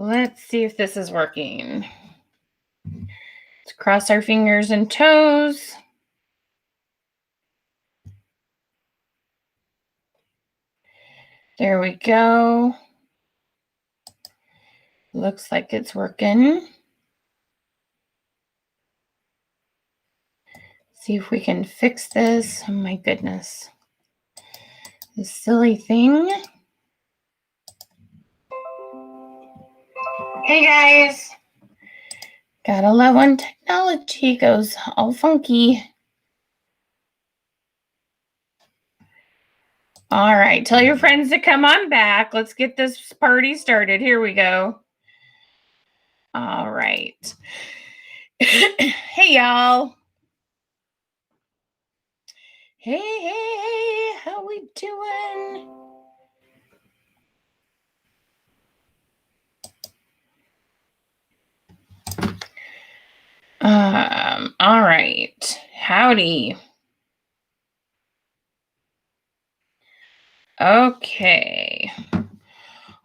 Let's see if this is working. Let's cross our fingers and toes. There we go. Looks like it's working. See if we can fix this. Oh my goodness. This silly thing. Hey guys. Gotta love when technology goes all funky. All right, tell your friends to come on back. Let's get this party started. Here we go. All right. Hey, y'all. Hey, how we doing? All right. Howdy. Okay.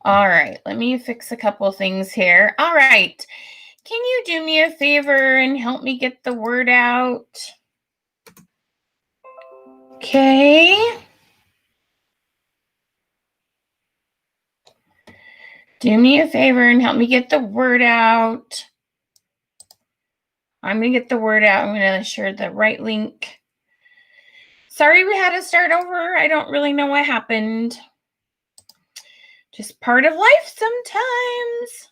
All right, let me fix a couple things here. All right. Can you do me a favor and help me get the word out? Okay. Do me a favor and help me get the word out. I'm going to get the word out. I'm going to share the right link. Sorry we had to start over. I don't really know what happened. Just part of life sometimes.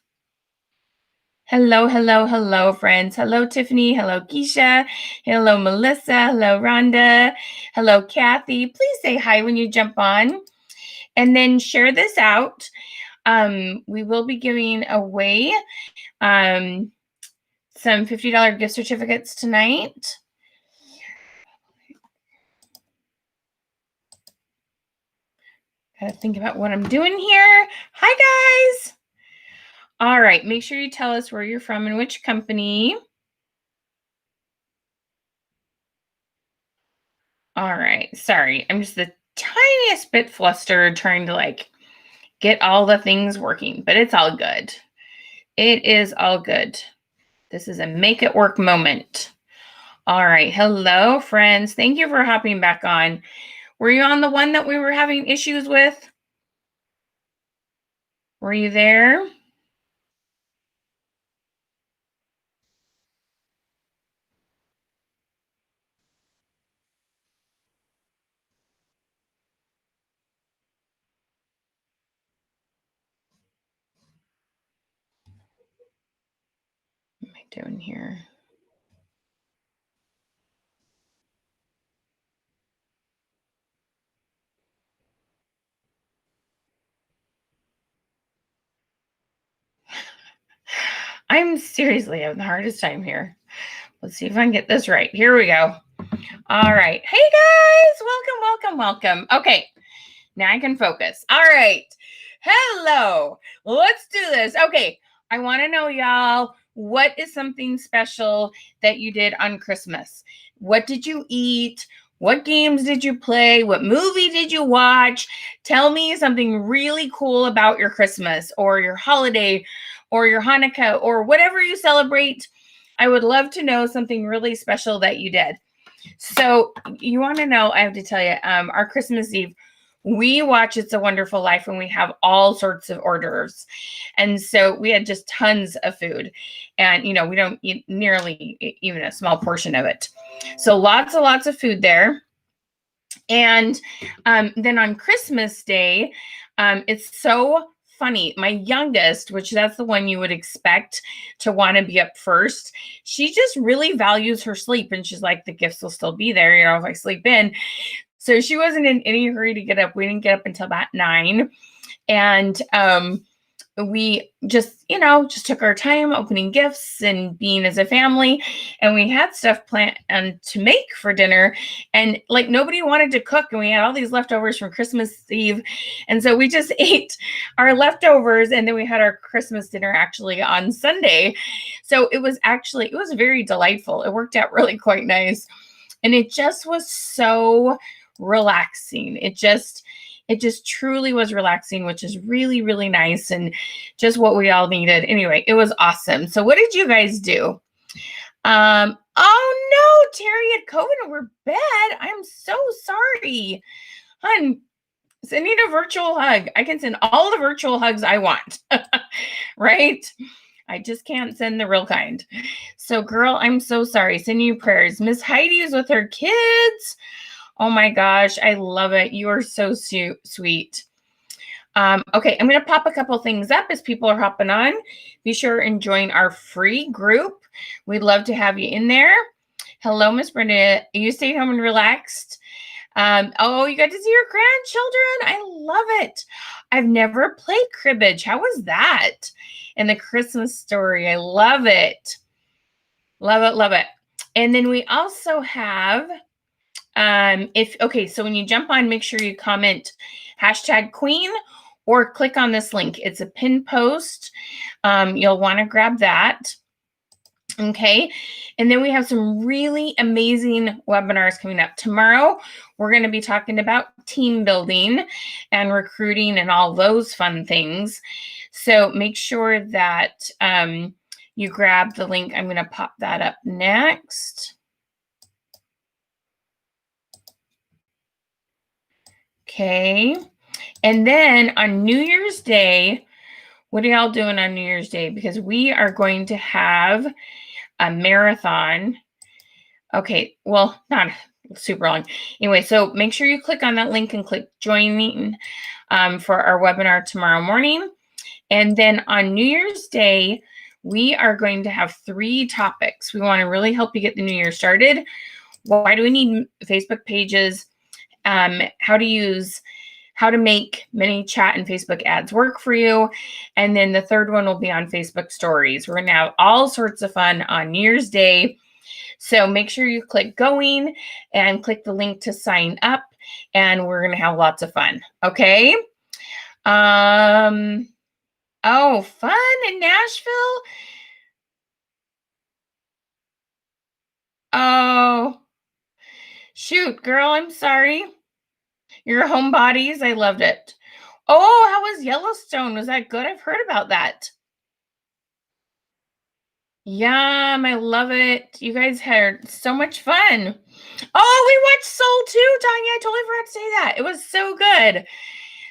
Hello, friends. Hello, Tiffany. Hello, Keisha. Hello, Melissa. Hello, Rhonda. Hello, Kathy. Please say hi when you jump on. And then share this out. We will be giving away some $50 gift certificates tonight. Gotta think about what I'm doing here. Hi, guys. All right, make sure you tell us where you're from and which company. All right, sorry. I'm just the tiniest bit flustered trying to get all the things working, but it's all good. It is all good. This is a make it work moment. All right, hello, friends. Thank you for hopping back on. Were you on the one that we were having issues with? Were you there? What am I doing here? I'm seriously having the hardest time here. Let's see if I can get this right. Here we go. All right. Hey, guys. Welcome. Okay. Now I can focus. All right. Hello. Let's do this. Okay. I want to know, y'all, what is something special that you did on Christmas? What did you eat? What games did you play? What movie did you watch? Tell me something really cool about your Christmas or your holiday or your Hanukkah or whatever you celebrate. I would love to know something really special that you did. So you want to know, I have to tell you, our Christmas Eve, we watch It's a Wonderful Life and we have all sorts of hors d'oeuvres. And so we had just tons of food. And, we don't eat nearly even a small portion of it. So lots and lots of food there. And then on Christmas Day, it's so funny. My youngest, which that's the one you would expect to want to be up first, she just really values her sleep. And she's like, the gifts will still be there, if I sleep in. So she wasn't in any hurry to get up. We didn't get up until about 9. And we just took our time opening gifts and being as a family. And we had stuff planned to make for dinner. And nobody wanted to cook. And we had all these leftovers from Christmas Eve. And so we just ate our leftovers. And then we had our Christmas dinner actually on Sunday. So it was very delightful. It worked out really quite nice. And it just was so relaxing. It just truly was relaxing, which is really, really nice and just what we all needed. Anyway, it was awesome. So what did you guys do? Oh no, Terry had COVID and we're bad. I'm so sorry. Hun, sending a virtual hug. I can send all the virtual hugs I want, right? I just can't send the real kind. So, girl, I'm so sorry. Sending you prayers. Miss Heidi is with her kids. Oh my gosh, I love it. You are so sweet. Okay, I'm going to pop a couple things up as people are hopping on. Be sure and join our free group. We'd love to have you in there. Hello, Miss Brenda. You stayed home and relaxed? Oh, you got to see your grandchildren. I love it. I've never played cribbage. How was that? And the Christmas story. I love it. Love it, love it. And then we also have, so when you jump on, make sure you comment #Queen or click on this link. It's a pinned post. You'll want to grab that. Okay. And then we have some really amazing webinars coming up. Tomorrow, we're going to be talking about team building and recruiting and all those fun things. So make sure that you grab the link. I'm going to pop that up next. Okay. And then on New Year's Day, what are y'all doing on New Year's Day? Because we are going to have a marathon. Okay, well, not super long. Anyway, so make sure you click on that link and click joining for our webinar tomorrow morning. And then on New Year's Day, we are going to have 3 topics. We want to really help you get the new year started. Why do we need Facebook pages? How to make many chat and Facebook ads work for you. And then the third one will be on Facebook stories. We're going to have all sorts of fun on New Year's Day. So make sure you click going and click the link to sign up, and we're going to have lots of fun. Okay. Oh, fun in Nashville. Oh, shoot, girl, I'm sorry. Your homebodies, I loved it. Oh, how was Yellowstone? Was that good? I've heard about that. Yum, I love it. You guys had so much fun. Oh, we watched Soul too, Tanya. I totally forgot to say that. It was so good.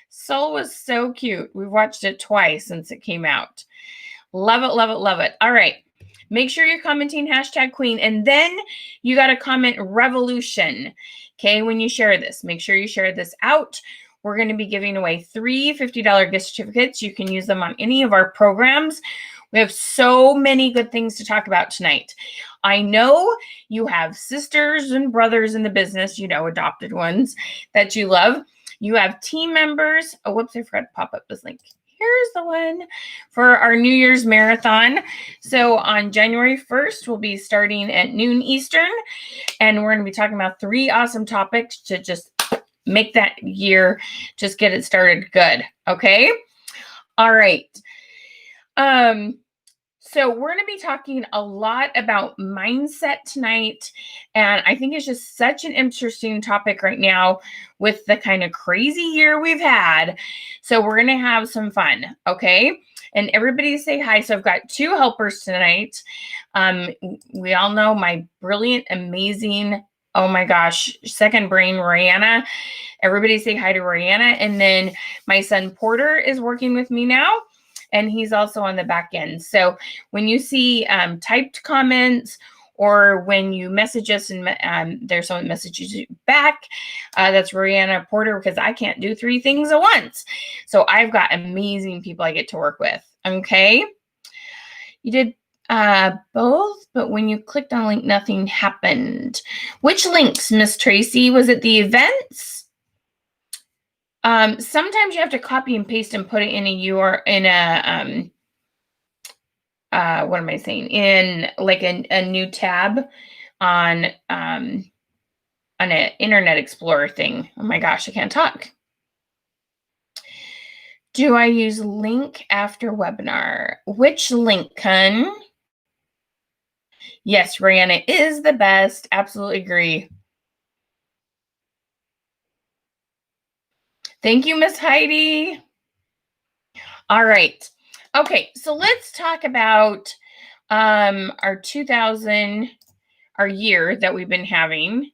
Soul was so cute. We watched it twice since it came out. Love it, love it, love it. All right. Make sure you're commenting #Queen, and then you got to comment revolution. Okay, when you share this, make sure you share this out. We're going to be giving away 3 $50 gift certificates. You can use them on any of our programs. We have so many good things to talk about tonight. I know you have sisters and brothers in the business, adopted ones that you love. You have team members. Oh, whoops, I forgot to pop up this link. Here's the one for our New Year's marathon. So on January 1st, we'll be starting at noon Eastern, and we're going to be talking about 3 awesome topics to just make that year, just get it started good. Okay. All right. So we're going to be talking a lot about mindset tonight. And I think it's just such an interesting topic right now with the kind of crazy year we've had. So we're going to have some fun. Okay. And everybody say hi. So I've got 2 helpers tonight. We all know my brilliant, amazing, oh my gosh, second brain, Rihanna. Everybody say hi to Rihanna. And then my son Porter is working with me now, and he's also on the back end. So when you see typed comments, or when you message us and there's someone messages you back, that's Rihanna Porter, because I can't do 3 things at once. So I've got amazing people I get to work with. Okay. You did both, but when you clicked on a link, nothing happened. Which links, Miss Tracy? Was it the events? Sometimes you have to copy and paste and put it in what am I saying? In like a new tab on an Internet Explorer thing. Oh my gosh, I can't talk. Do I use link after webinar? Which link, hun? Yes, Rihanna is the best. Absolutely agree. Thank you, Miss Heidi. All right. Okay, so let's talk about our our year that we've been having.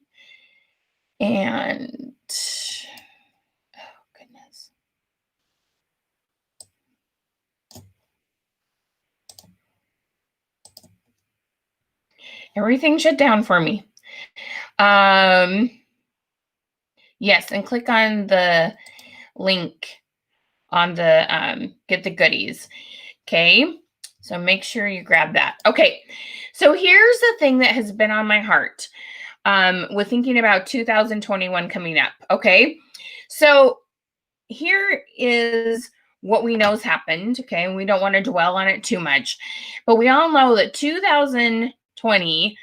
And oh goodness. Everything shut down for me. Yes, and click on the link on the get the goodies. Okay, so make sure you grab that. Okay, so here's the thing that has been on my heart with thinking about 2021 coming up. Okay, so here is what we know has happened. Okay, and we don't want to dwell on it too much, but we all know that 2020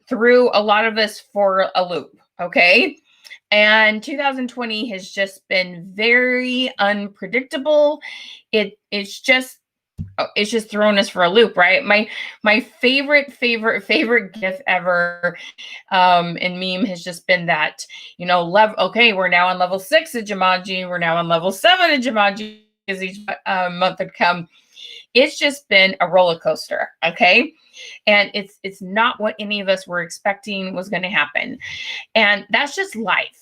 threw a lot of us for a loop. Okay. And 2020 has just been very unpredictable. It's just thrown us for a loop, right? My favorite gift ever in meme has just been that, okay, we're now on level 6 of Jumanji, we're now on level 7 of Jumanji as each month would come. It's just been a roller coaster, okay? And it's not what any of us were expecting was going to happen. And that's just life.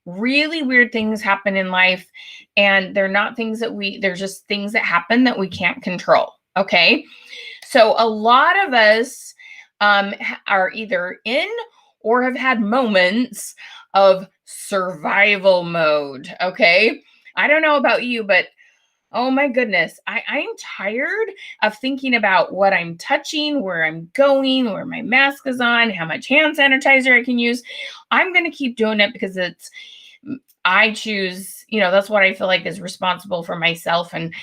Really weird things happen in life, and they're not things that they're just things that happen that we can't control. Okay. So a lot of us are either in or have had moments of survival mode. Okay. I don't know about you, but oh my goodness, I'm tired of thinking about what I'm touching, where I'm going, where my mask is on, how much hand sanitizer I can use. I'm going to keep doing it because I choose, that's what I feel like is responsible for myself and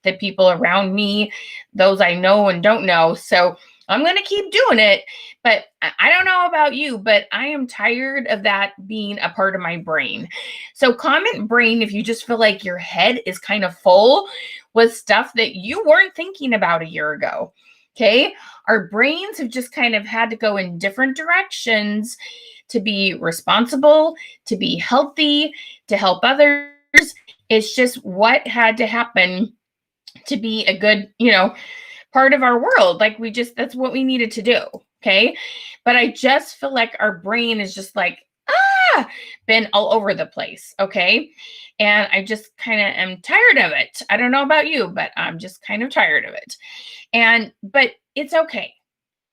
the people around me, those I know and don't know. So I'm going to keep doing it. But I don't know about you, but I am tired of that being a part of my brain. So comment brain if you just feel like your head is kind of full with stuff that you weren't thinking about a year ago. Okay. Our brains have just kind of had to go in different directions to be responsible, to be healthy, to help others. It's just what had to happen to be a good, part of our world. Like that's what we needed to do. Okay. But I just feel like our brain is just like, been all over the place. Okay. And I just kind of am tired of it. I don't know about you, but I'm just kind of tired of it. But it's okay.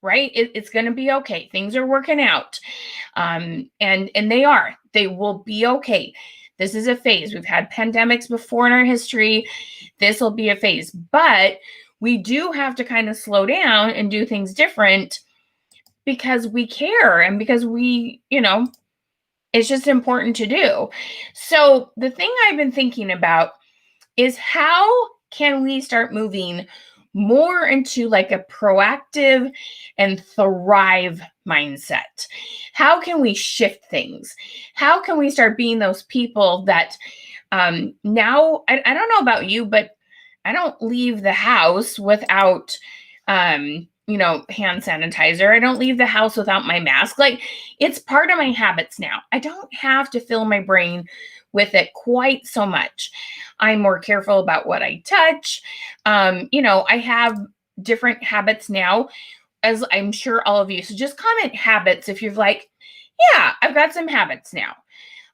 Right? It's going to be okay. Things are working out. And they will be okay. This is a phase. We've had pandemics before in our history. This will be a phase, but we do have to kind of slow down and do things different because we care and because it's just important to do. So the thing I've been thinking about is how can we start moving more into like a proactive and thrive mindset? How can we shift things? How can we start being those people that now, I don't know about you, but I don't leave the house without, hand sanitizer. I don't leave the house without my mask. Like it's part of my habits now. I don't have to fill my brain with it quite so much. I'm more careful about what I touch. I have different habits now, as I'm sure all of you. So just comment habits if you're like, yeah, I've got some habits now.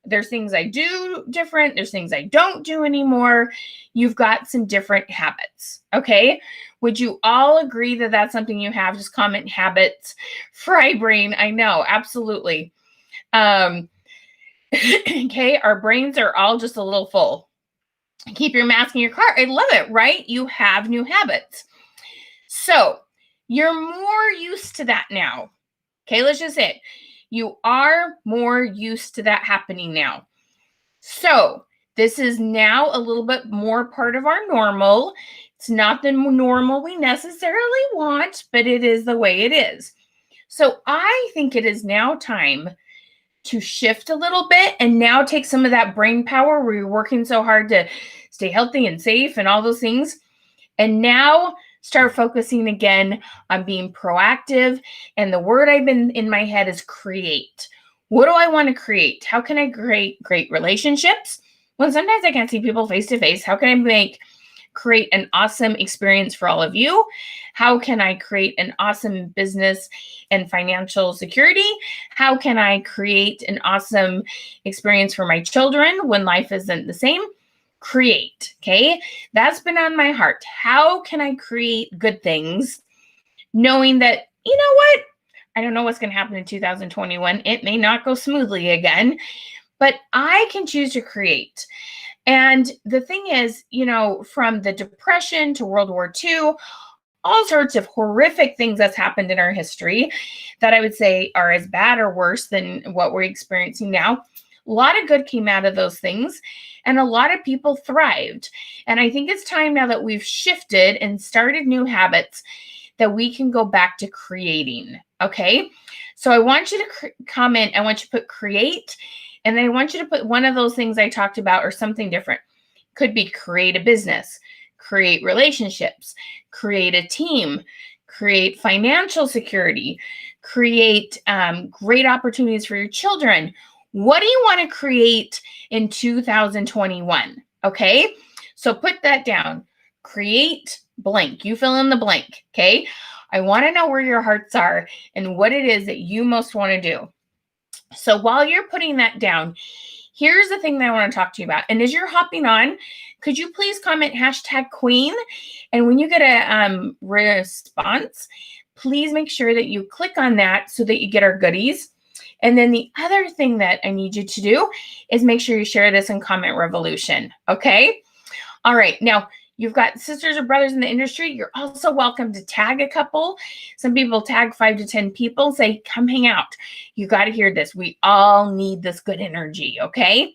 There's things I do different. There's things I don't do anymore. You've got some different habits. Okay. Would you all agree that that's something you have? Just comment habits. Fry brain. I know. Absolutely. Okay. Our brains are all just a little full. Keep your mask in your car. I love it, right? You have new habits. So you're more used to that now. Okay. Let's just say it. You are more used to that happening now. So this is now a little bit more part of our normal. It's not the normal we necessarily want, but it is the way it is. So I think it is now time to shift a little bit and now take some of that brain power where you're working so hard to stay healthy and safe and all those things. And now start focusing again on being proactive. And the word I've been in my head is create. What do I want to create? How can I create great relationships Well, sometimes I can't see people face to face. How can I create an awesome experience for all of you? How can I create an awesome business and financial security? How can I create an awesome experience for my children when life isn't the same? Create, okay? That's been on my heart. How can I create good things knowing that, you know what? I don't know what's going to happen in 2021. It may not go smoothly again, but I can choose to create. And the thing is, from the Depression to World War II, all sorts of horrific things that's happened in our history that I would say are as bad or worse than what we're experiencing now. A lot of good came out of those things, and a lot of people thrived. And I think it's time now that we've shifted and started new habits that we can go back to creating. Okay. So I want you to comment. I want you to put create. And then I want you to put one of those things I talked about or something different. Could be create a business, create relationships, create a team, create financial security, create great opportunities for your children. What do you want to create in 2021? Okay, so put that down. Create blank. You fill in the blank. Okay, I want to know where your hearts are and what it is that you most want to do. So while you're putting that down, here's the thing that I want to talk to you about. And as you're hopping on, could you please comment #Queen? And when you get a response, please make sure that you click on that so that you get our goodies. And then the other thing that I need you to do is make sure you share this in Comment Revolution. Okay? All right. Now, you've got sisters or brothers in the industry. You're also welcome to tag a couple. Some people tag 5 to 10 people, say, come hang out. You got to hear this. We all need this good energy, okay?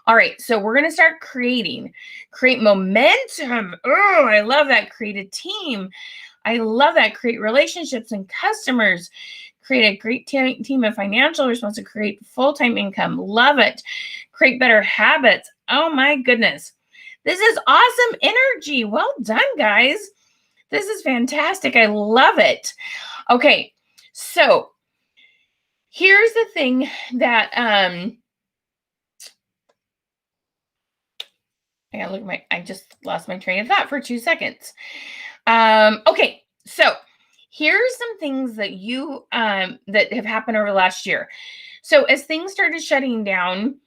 All right, so we're going to start creating. Create momentum. Oh, I love that. Create a team. I love that. Create relationships and customers. Create a great team of financial responsibility. Create full-time income. Love it. Create better habits. Oh, my goodness. This is awesome energy. Well done, guys. This is fantastic. I love it. Okay, so here's the thing that I just lost my train of thought for 2 seconds. Okay, so here's some things that you that have happened over the last year. So as things started shutting down,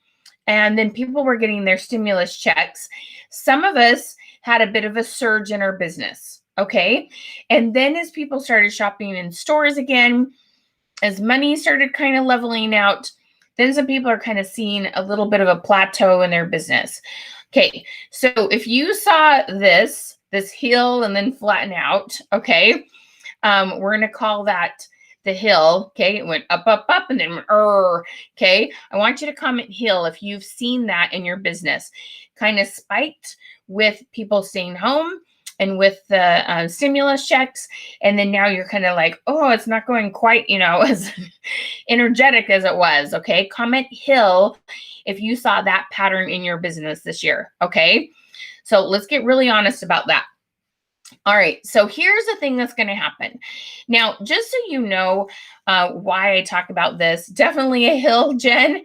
and then people were getting their stimulus checks, some of us had a bit of a surge in our business, okay? And then as people started shopping in stores again, as money started kind of leveling out, then some people are kind of seeing a little bit of a plateau in their business. Okay, so if you saw this hill and then flatten out, okay, we're going to call that the hill. Okay, it went up, up, up, and then went, okay, I want you to comment hill if you've seen that in your business. Kind of spiked with people staying home and with the stimulus checks. And then now you're kind of like, oh, it's not going quite, as energetic as it was. Okay, comment hill if you saw that pattern in your business this year. Okay, so let's get really honest about that. All right, so here's the thing that's going to happen. Now, just so you know why I talk about this, definitely a hill, Jen.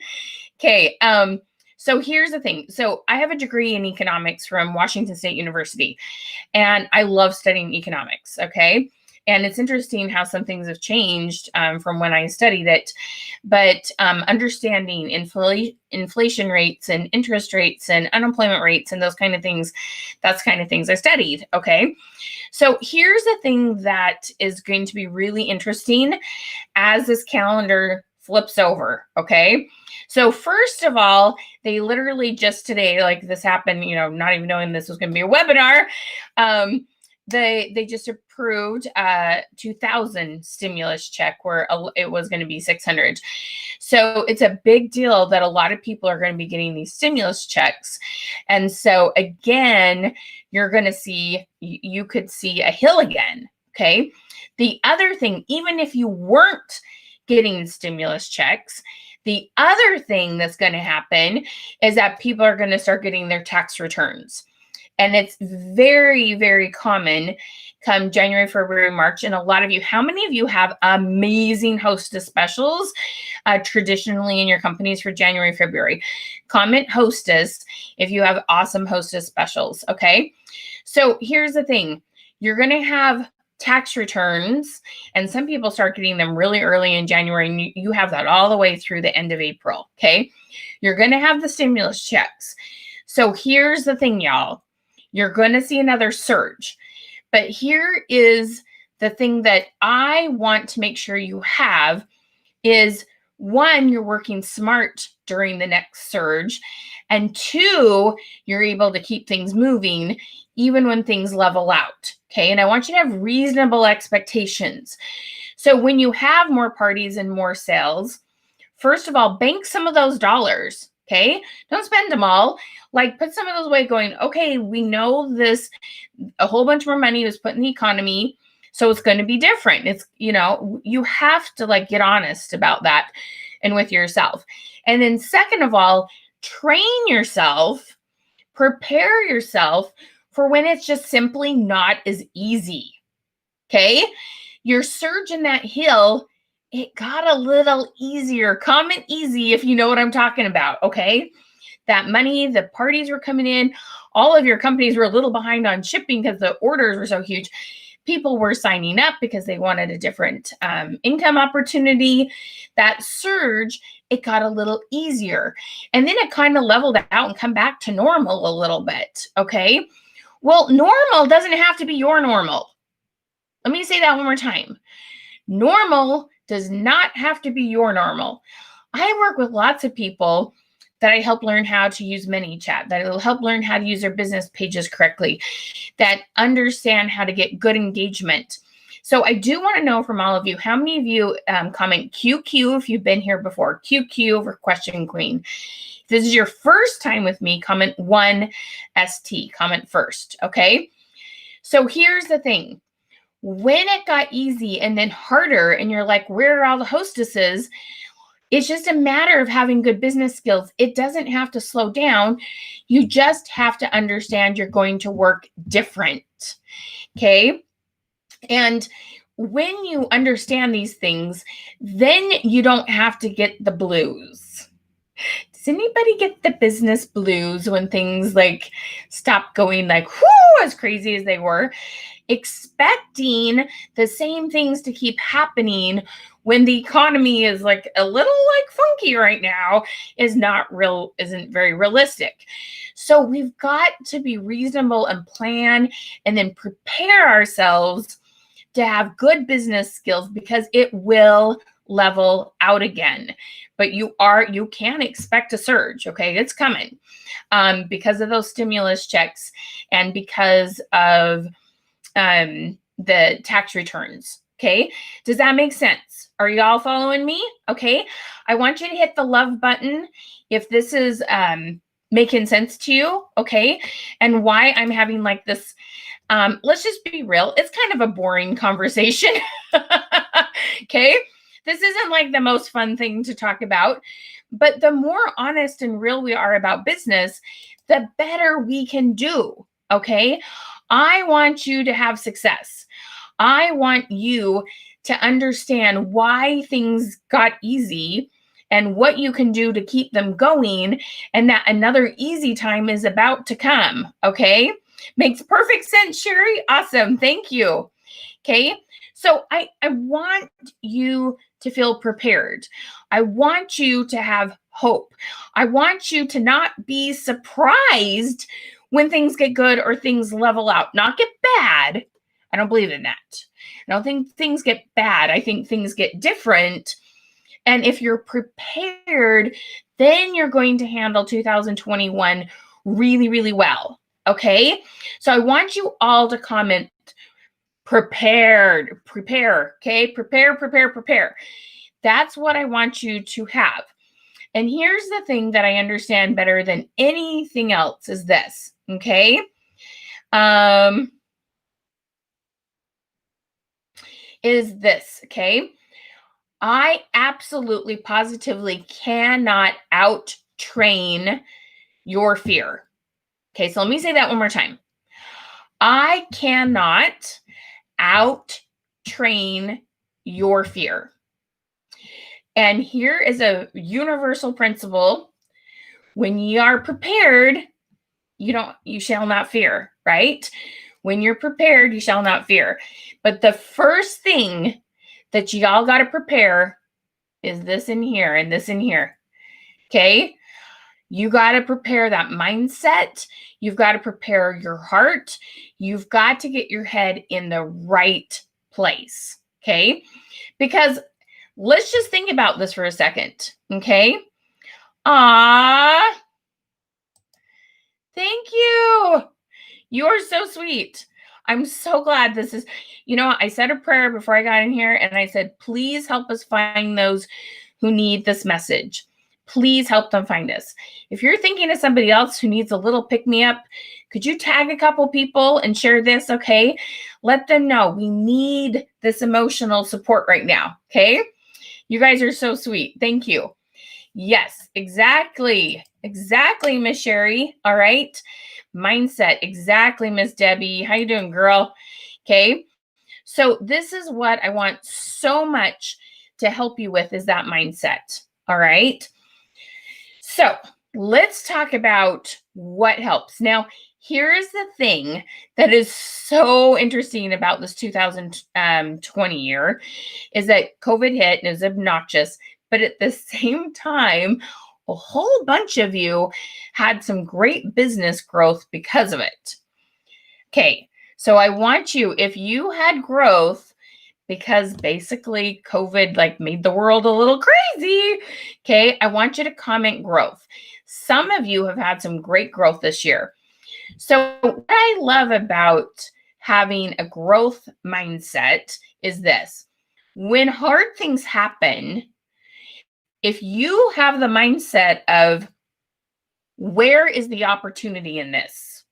Okay, so here's the thing. So I have a degree in economics from Washington State University, and I love studying economics, okay? And it's interesting how some things have changed from when I studied it. But understanding inflation rates and interest rates and unemployment rates and those kind of things, that's kind of things I studied, okay? So here's the thing that is going to be really interesting as this calendar flips over, okay? So first of all, they literally just today, like this happened, not even knowing this was going to be a webinar, they just approved 2,000 stimulus check where it was going to be 600. So it's a big deal that a lot of people are going to be getting these stimulus checks. And so again, you're going to see, you could see a hill again. Okay. The other thing, even if you weren't getting stimulus checks, the other thing that's going to happen is that people are going to start getting their tax returns. And it's very, very common come January, February, March. And a lot of you, how many of you have amazing hostess specials traditionally in your companies for January, February? Comment hostess if you have awesome hostess specials, okay? So here's the thing. You're going to have tax returns, and some people start getting them really early in January, and you have that all the way through the end of April, okay? You're going to have the stimulus checks. So here's the thing, y'all. You're going to see another surge. But here is the thing that I want to make sure you have is, one, you're working smart during the next surge, and two, you're able to keep things moving even when things level out, okay? And I want you to have reasonable expectations. So when you have more parties and more sales, first of all, bank some of those dollars, okay? Don't spend them all. Like, put some of those away going, okay, we know this, a whole bunch more money was put in the economy, so it's going to be different. It's, you have to like get honest about that and with yourself. And then second of all, train yourself, prepare yourself for when it's just simply not as easy, okay? Your surge in that hill, it got a little easier. Comment easy if you know what I'm talking about, okay? That money, the parties were coming in. All of your companies were a little behind on shipping because the orders were so huge. People were signing up because they wanted a different income opportunity. That surge, it got a little easier. And then it kind of leveled out and come back to normal a little bit, okay? Well, normal doesn't have to be your normal. Let me say that one more time. Normal does not have to be your normal. I work with lots of people that I help learn how to use ManyChat, that will help learn how to use their business pages correctly, that understand how to get good engagement. So I do want to know from all of you, how many of you comment QQ if you've been here before? QQ for Question Queen. If this is your first time with me, comment 1ST, comment first, okay? So here's the thing. When it got easy and then harder, and you're like, where are all the hostesses? It's just a matter of having good business skills. It doesn't have to slow down. You just have to understand you're going to work different, okay? And when you understand these things, then you don't have to get the blues. Does anybody get the business blues when things like stop going like, whoo, as crazy as they were? Expecting the same things to keep happening when the economy is like a little like funky right now isn't very realistic. So we've got to be reasonable and plan and then prepare ourselves to have good business skills, because it will level out again. But you can expect a surge, okay? It's coming because of those stimulus checks and because of the tax returns, okay? Does that make sense? Are y'all following me? Okay. I want you to hit the love button if this is making sense to you, okay? And why I'm having like this, let's just be real. It's kind of a boring conversation, okay? This isn't like the most fun thing to talk about, but the more honest and real we are about business, the better we can do, okay? I want you to have success. I want you to understand why things got easy and what you can do to keep them going, and that another easy time is about to come, okay? Makes perfect sense, Sherry. Awesome. Thank you. Okay. So I want you to feel prepared. I want you to have hope. I want you to not be surprised when things get good or things level out, not get bad. I don't believe in that. I don't think things get bad. I think things get different. And if you're prepared, then you're going to handle 2021 really, really well. Okay. So I want you all to comment prepared, prepare. Okay. Prepare. That's what I want you to have. And here's the thing that I understand better than anything else is this. Okay. Is this, okay? I absolutely, positively cannot out-train your fear. Okay, so let me say that one more time. I cannot out train your fear. And here is a universal principle. When ye are prepared, you shall not fear, right? When you're prepared, you shall not fear. But the first thing that y'all got to prepare is this in here and this in here. Okay? You got to prepare that mindset. You've got to prepare your heart. You've got to get your head in the right place. Okay? Because let's just think about this for a second. Okay? Thank you. You are so sweet. I'm so glad this is, I said a prayer before I got in here and I said, please help us find those who need this message. Please help them find us. If you're thinking of somebody else who needs a little pick-me-up, could you tag a couple people and share this, okay? Let them know we need this emotional support right now, okay? You guys are so sweet. Thank you. Yes, exactly. Exactly, Miss Sherry. All right. Mindset. Exactly, Miss Debbie. How you doing, girl? Okay. So this is what I want so much to help you with is that mindset. All right. So let's talk about what helps. Now, here's the thing that is so interesting about this 2020 year is that COVID hit and it was obnoxious, but at the same time, a whole bunch of you had some great business growth because of it. Okay, so I want you, if you had growth, because basically COVID made the world a little crazy. Okay, I want you to comment growth. Some of you have had some great growth this year. So what I love about having a growth mindset is this. When hard things happen, if you have the mindset of where is the opportunity in this?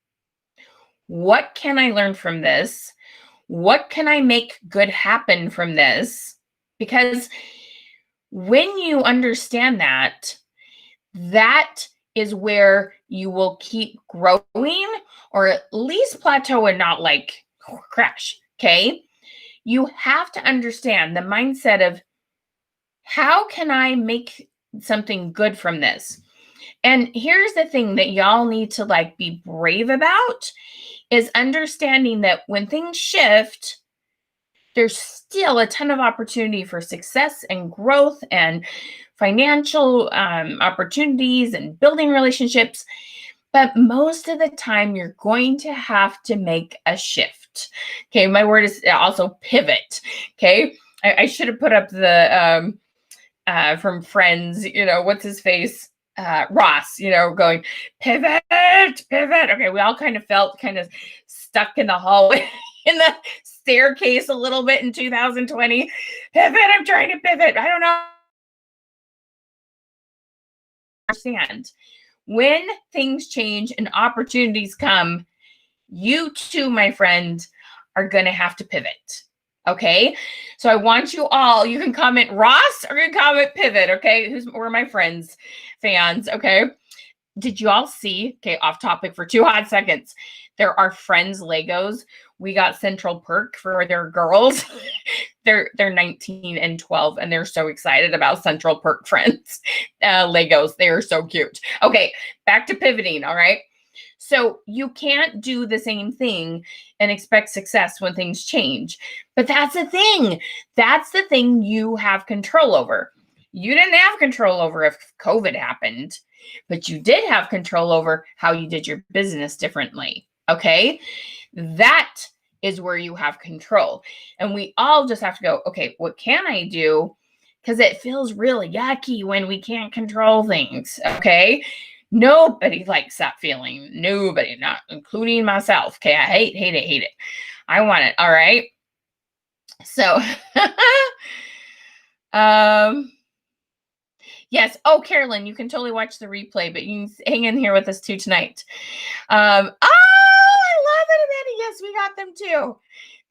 What can I learn from this? What can I make good happen from this? Because when you understand that, that is where you will keep growing or at least plateau and not crash. Okay. You have to understand the mindset of how can I make something good from this? And here's the thing that y'all need to be brave about is understanding that when things shift, there's still a ton of opportunity for success and growth and financial opportunities and building relationships. But most of the time, you're going to have to make a shift. Okay, my word is also pivot. Okay, I should have put up the from Friends, what's his face? Ross, going pivot, pivot. Okay, we all kind of felt kind of stuck in the hallway, in the staircase a little bit in 2020. Pivot, I'm trying to pivot. I don't know. Understand when things change and opportunities come, you too, my friend, are going to have to pivot. Okay. So I want you all, you can comment Ross or you can comment pivot. Okay. Who are my friends, fans? Okay. Did you all see? Okay. Off topic for 2 hot seconds. There are Friends Legos. We got Central Perk for their girls. they're 19 and 12 and they're so excited about Central Perk Friends Legos. They are so cute. Okay. Back to pivoting. All right. So you can't do the same thing and expect success when things change. But that's the thing. That's the thing you have control over. You didn't have control over if COVID happened, but you did have control over how you did your business differently. Okay? That is where you have control. And we all just have to go, okay, what can I do? Because it feels really yucky when we can't control things. Okay? Nobody likes that feeling. Nobody, not including myself. Okay, I hate it. I want it. All right. So, yes. Oh, Carolyn, you can totally watch the replay, but you can hang in here with us too tonight. I love it, Amanda. Yes, we got them too.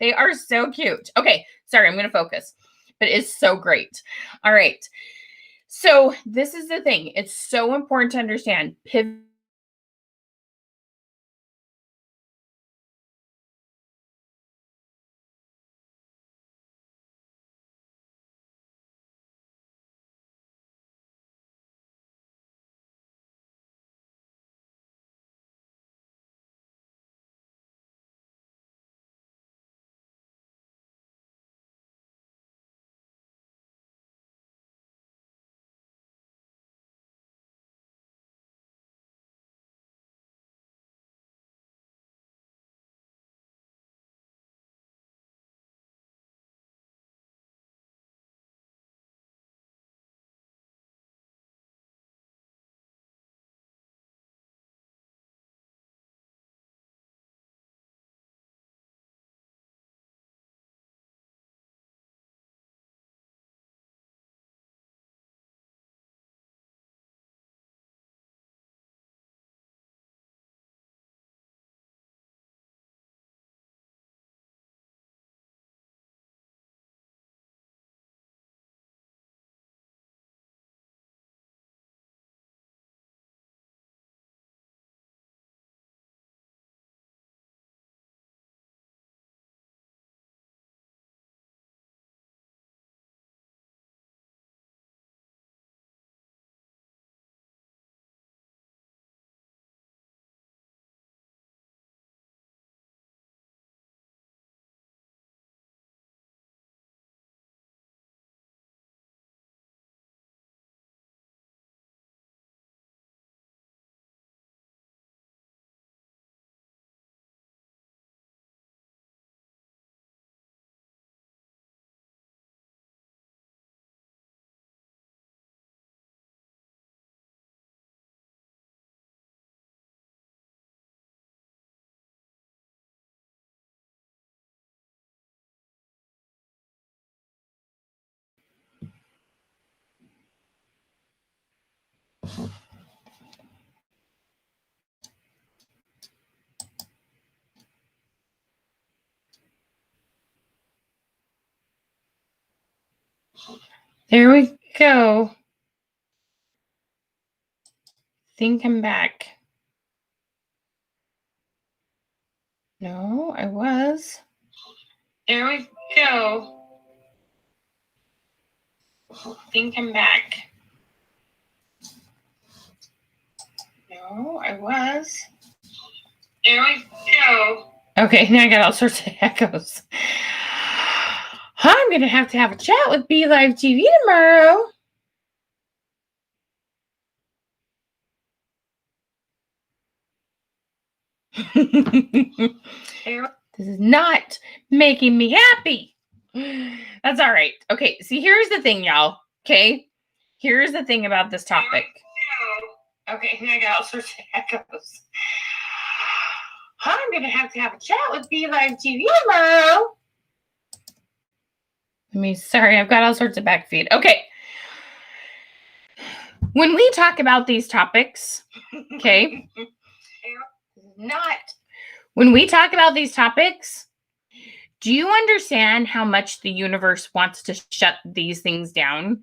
They are so cute. Okay, sorry, I'm going to focus, but it's so great. All right. So this is the thing. It's so important to understand pivot There we go. Think I'm back. No, I was. There we go. Think I'm back. No, I was. There we go. Okay, now I got all sorts of echoes. I'm going to have a chat with Be Live TV tomorrow. This is not making me happy. That's all right. Okay, see, here's the thing, y'all. Okay, here's the thing about this topic. Okay, now I got all sorts of echoes. I'm going to have a chat with Be Live TV tomorrow. Sorry, I've got all sorts of back feed. Okay. When we talk about these topics, okay, when we talk about these topics, do you understand how much the universe wants to shut these things down?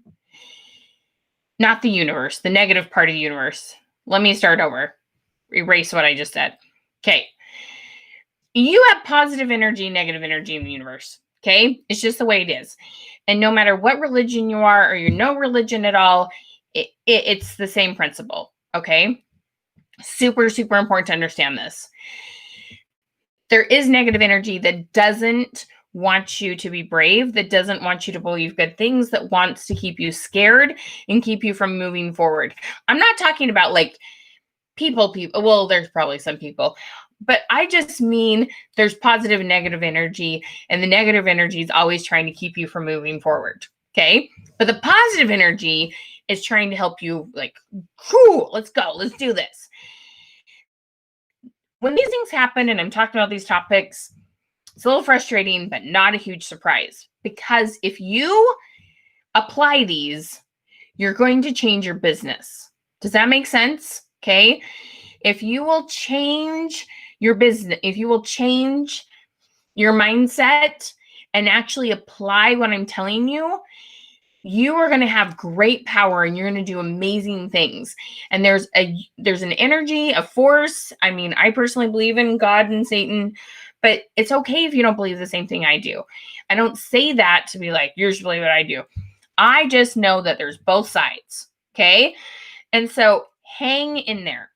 Not the universe, the negative part of the universe. Let me start over. Erase what I just said. Okay. You have positive energy, negative energy in the universe. Okay. It's just the way it is. And no matter what religion you are, or you're no religion at all, it's the same principle. Okay. Super, super important to understand this. There is negative energy that doesn't want you to be brave, that doesn't want you to believe good things, that wants to keep you scared and keep you from moving forward. I'm not talking about like people. Well, there's probably some people, but I just mean there's positive and negative energy, and the negative energy is always trying to keep you from moving forward. Okay. But the positive energy is trying to help you, like, cool, let's go, let's do this. When these things happen, and I'm talking about these topics, it's a little frustrating, but not a huge surprise. Because if you apply these, you're going to change your business. Does that make sense? Okay. If you will change your business, if you will change your mindset and actually apply what I'm telling you, you are going to have great power and you're going to do amazing things. And there's an energy, a force. I mean, I personally believe in God and Satan, but it's okay if you don't believe the same thing I do. I don't say that to be like, you should believe what I do. I just know that there's both sides. Okay. And so hang in there.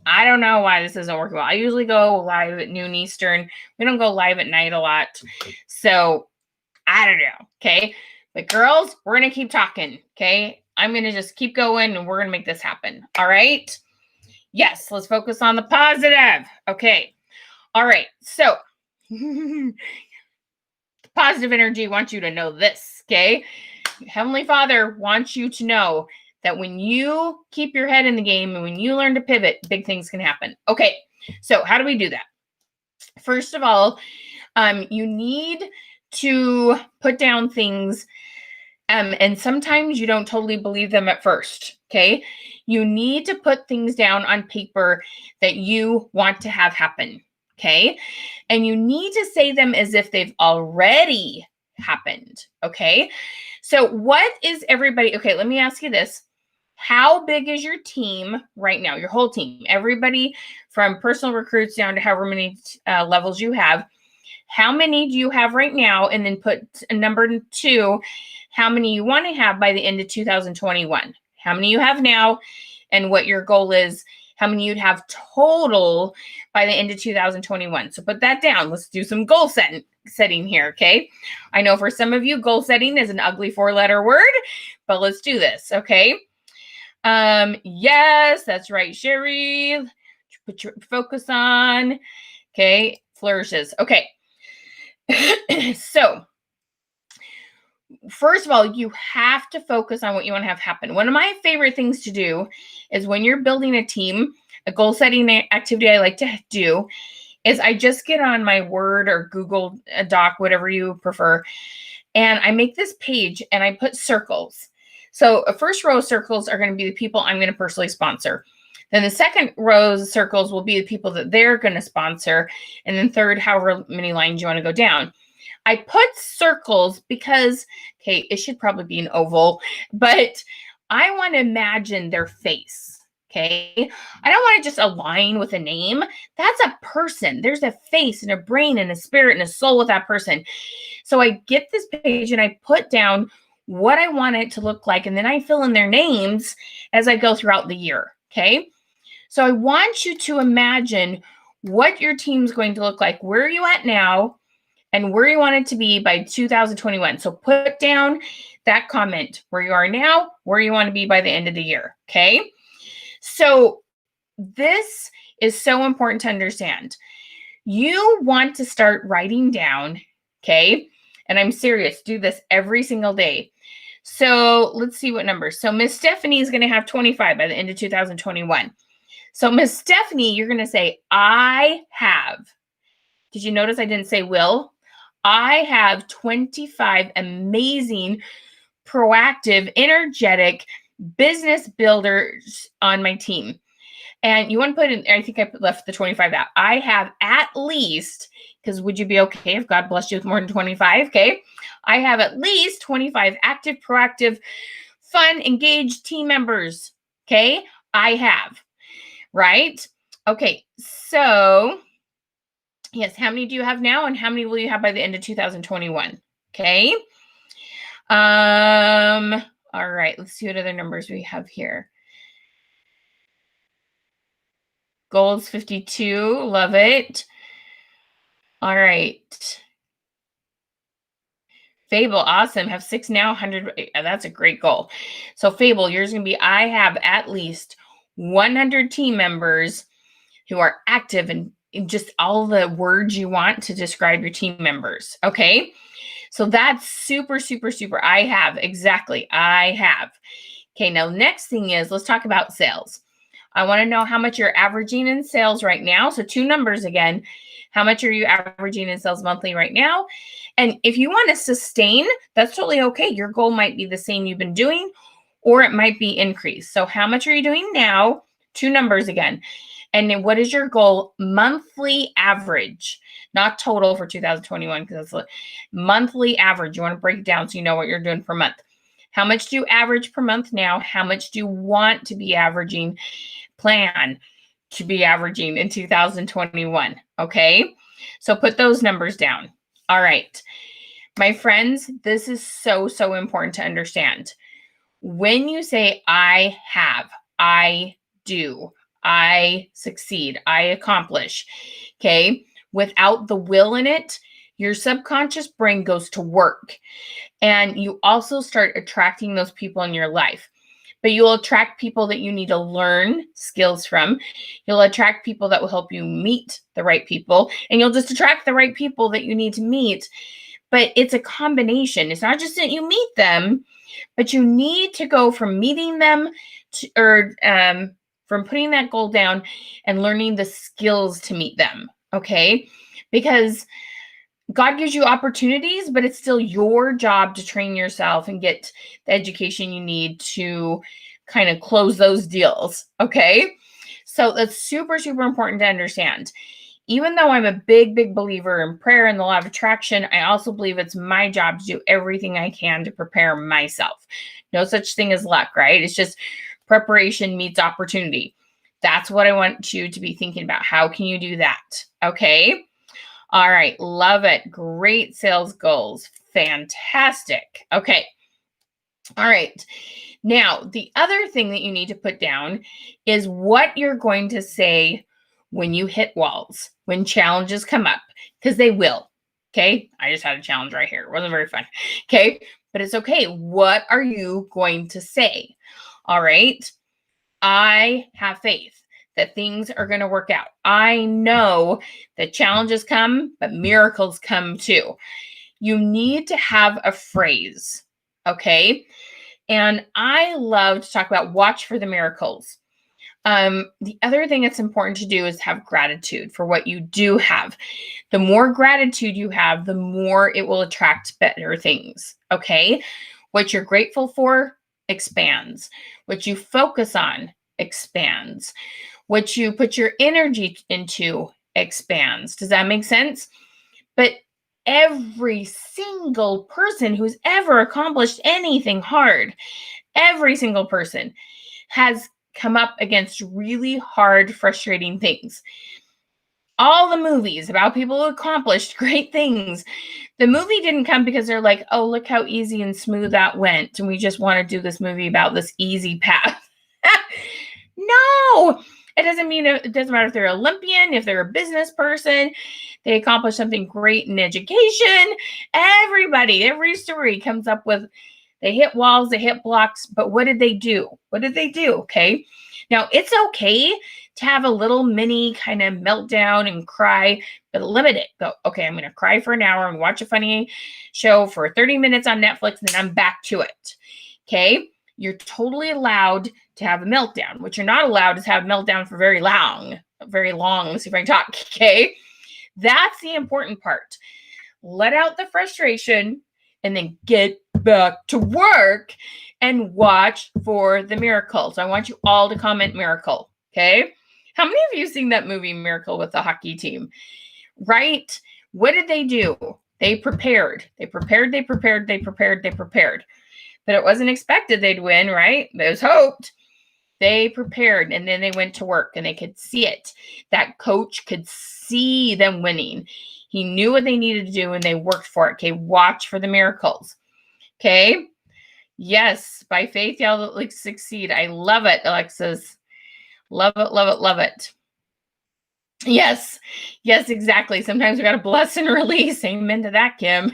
I don't know why this isn't working well. I usually go live at noon Eastern. We don't go live at night a lot. So I don't know. Okay. But girls, we're going to keep talking. Okay. I'm going to just keep going and we're going to make this happen. All right. Yes. Let's focus on the positive. Okay. All right. So positive energy wants you to know this. Okay. Heavenly Father wants you to know that when you keep your head in the game and when you learn to pivot, big things can happen. Okay. So how do we do that? First of all, you need to put down things, and sometimes you don't totally believe them at first. Okay. You need to put things down on paper that you want to have happen. Okay. And you need to say them as if they've already happened. Okay. So what is everybody? Okay. Let me ask you this. How big is your team right now? Your whole team, everybody from personal recruits down to however many levels you have. How many do you have right now? And then put a number 2, how many you want to have by the end of 2021. How many you have now and what your goal is, how many you'd have total by the end of 2021. So put that down. Let's do some goal setting here, okay? I know for some of you, goal setting is an ugly 4-letter word, but let's do this, okay? Yes, that's right, Sherry. Put your focus on, okay? Flourishes, okay. So, first of all, you have to focus on what you want to have happen. One of my favorite things to do is when you're building a team, a goal setting activity I like to do is I just get on my Word or Google Doc, whatever you prefer, and I make this page and I put circles. So a first row of circles are going to be the people I'm going to personally sponsor. Then the second row of circles will be the people that they're going to sponsor. And then third, however many lines you want to go down. I put circles because, okay, it should probably be an oval, but I want to imagine their face. Okay. I don't want to just align with a name. That's a person. There's a face and a brain and a spirit and a soul with that person. So I get this page and I put down what I want it to look like. And then I fill in their names as I go throughout the year. Okay. So I want you to imagine what your team's going to look like. Where are you at now? And where you want it to be by 2021. So put down that comment where you are now, where you want to be by the end of the year. Okay. So this is so important to understand. You want to start writing down, okay? And I'm serious, do this every single day. So let's see what numbers. So Miss Stephanie is going to have 25 by the end of 2021. So Miss Stephanie, you're going to say, I have. Did you notice I didn't say will? I have 25 amazing, proactive, energetic business builders on my team. And you want to put in, I think I left the 25 out. I have at least, because would you be okay if God blessed you with more than 25? Okay. I have at least 25 active, proactive, fun, engaged team members. Okay. I have, right? Okay. So yes, how many do you have now? And how many will you have by the end of 2021? Okay. All right. Let's see what other numbers we have here. Goals 52. Love it. All right. Fable, awesome. Have 6 now, 100. That's a great goal. So Fable, yours is going to be, I have at least 100 team members who are active and just all the words you want to describe your team members. Okay. So that's super, super, super. I have. Exactly. I have. Okay. Now, next thing is, let's talk about sales. I want to know how much you're averaging in sales right now. So 2 numbers again. How much are you averaging in sales monthly right now? And if you want to sustain, that's totally okay. Your goal might be the same you've been doing, or it might be increased. So how much are you doing now? 2 numbers again. And then what is your goal? Monthly average, not total for 2021, because that's monthly average. You want to break it down so you know what you're doing per month. How much do you average per month now? How much do you want to be averaging? Plan to be averaging in 2021. Okay. So put those numbers down. All right. My friends, this is so, so important to understand. When you say I have, I do, I succeed, I accomplish, okay, without the will in it, your subconscious brain goes to work. And you also start attracting those people in your life. But you'll attract people that you need to learn skills from. You'll attract people that will help you meet the right people. And you'll just attract the right people that you need to meet. But it's a combination. It's not just that you meet them, but you need to go from meeting them from putting that goal down and learning the skills to meet them. Okay? Because God gives you opportunities, but it's still your job to train yourself and get the education you need to kind of close those deals. Okay. So that's super, super important to understand. Even though I'm a big, big believer in prayer and the law of attraction, I also believe it's my job to do everything I can to prepare myself. No such thing as luck, right? It's just preparation meets opportunity. That's what I want you to be thinking about. How can you do that? Okay. All right. Love it. Great sales goals. Fantastic. Okay. All right. Now, the other thing that you need to put down is what you're going to say when you hit walls, when challenges come up, because they will. Okay. I just had a challenge right here. It wasn't very fun. Okay. But it's okay. What are you going to say? All right. I have faith that things are going to work out. I know that challenges come, but miracles come too. You need to have a phrase, okay? And I love to talk about watch for the miracles. The other thing that's important to do is have gratitude for what you do have. The more gratitude you have, the more it will attract better things, okay? What you're grateful for expands. What you focus on expands. What you put your energy into expands. Does that make sense? But every single person who's ever accomplished anything hard, every single person has come up against really hard, frustrating things. All the movies about people who accomplished great things, the movie didn't come because they're like, oh, look how easy and smooth that went, and we just want to do this movie about this easy path. No, it doesn't mean it doesn't matter if they're an Olympian, if they're a business person, they accomplish something great in education. Everybody, every story comes up with, they hit walls, they hit blocks, but what did they do? What did they do? Okay. Now, it's okay to have a little mini kind of meltdown and cry, but limit it. Go, okay, I'm going to cry for an hour and watch a funny show for 30 minutes on Netflix, and then I'm back to it. Okay. You're totally allowed to have a meltdown. What you're not allowed is have a meltdown for very long. Let's see if I can talk. Okay. That's the important part. Let out the frustration and then get back to work and watch for the miracles. I want you all to comment miracle. Okay. How many of you seen that movie Miracle with the hockey team? Right? What did they do? They prepared. But it wasn't expected they'd win, right? It was hoped. They prepared, and then they went to work, and they could see it. That coach could see them winning. He knew what they needed to do, and they worked for it. Okay, watch for the miracles. Okay? Yes, by faith, y'all succeed. I love it, Alexis. Love it, love it, love it. Yes, exactly. Sometimes we got to bless and release. Amen to that, Kim.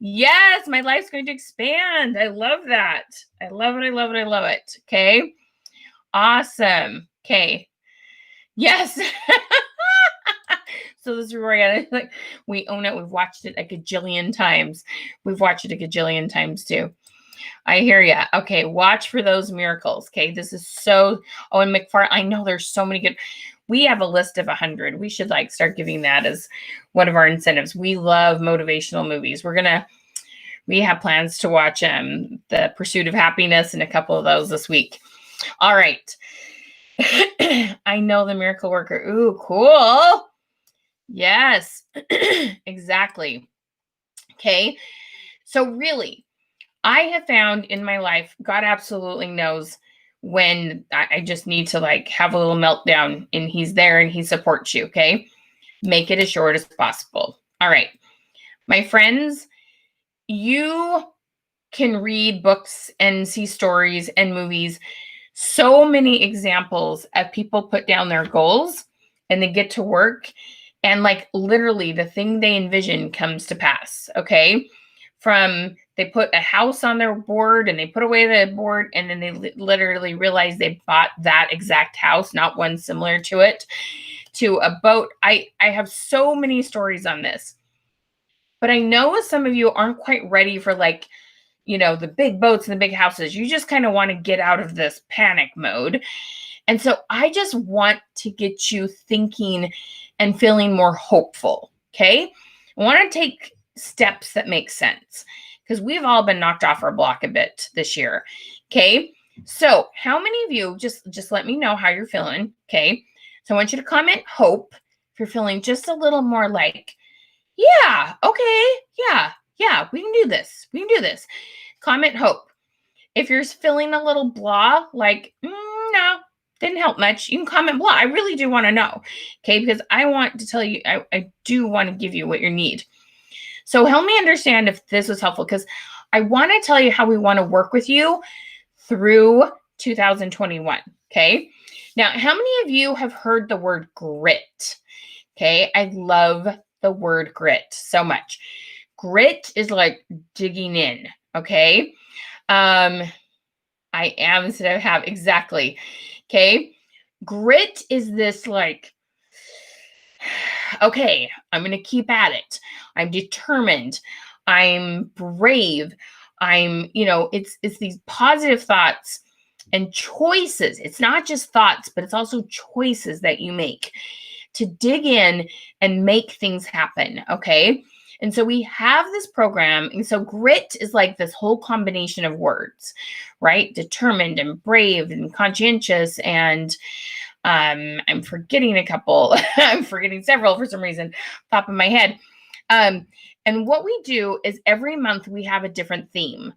Yes, my life's going to expand. I love that. I love it. Okay. Awesome. Okay. Yes. So this is where I gotta, like, we own it. We've watched it a gajillion times. We've watched it a gajillion times too. I hear ya. Okay, watch for those miracles. Okay, this is so. Oh, and McFarlane. I know there's so many good. We have a list of 100. We should start giving that as one of our incentives. We love motivational movies. We have plans to watch The Pursuit of Happiness and a couple of those this week. All right. I know the miracle worker. Ooh, cool. Yes, exactly. Okay. So really, I have found in my life, God absolutely knows when I just need to have a little meltdown, and he's there and he supports you. Okay. Make it as short as possible. All right. My friends, you can read books and see stories and movies. So many examples of people put down their goals and they get to work, and literally the thing they envision comes to pass. Okay. From they put a house on their board and they put away the board, and then they literally realize they bought that exact house, not one similar to it, to a boat. I have so many stories on this, but I know some of you aren't quite ready for the big boats and the big houses. You just kind of want to get out of this panic mode. And so I just want to get you thinking and feeling more hopeful. Okay. I want to take steps that make sense, because we've all been knocked off our block a bit this year. Okay. So how many of you, just let me know how you're feeling. Okay. So I want you to comment hope if you're feeling just a little more yeah, okay. Yeah, we can do this. Comment hope. If you're feeling a little blah, no, didn't help much, you can comment blah. I really do want to know. Okay. Because I want to tell you, I do want to give you what you need. So help me understand if this was helpful, because I want to tell you how we want to work with you through 2021. Okay. Now, how many of you have heard the word grit? Okay. I love the word grit so much. Grit is digging in. Okay. I am instead of have. Exactly. Okay. Grit is this okay, I'm going to keep at it. I'm determined. I'm brave. It's these positive thoughts and choices. It's not just thoughts, but it's also choices that you make to dig in and make things happen. Okay. And so we have this program. And so grit is this whole combination of words, right? Determined and brave and conscientious and I'm forgetting a couple. I'm forgetting several for some reason, top of my head. And what we do is every month we have a different theme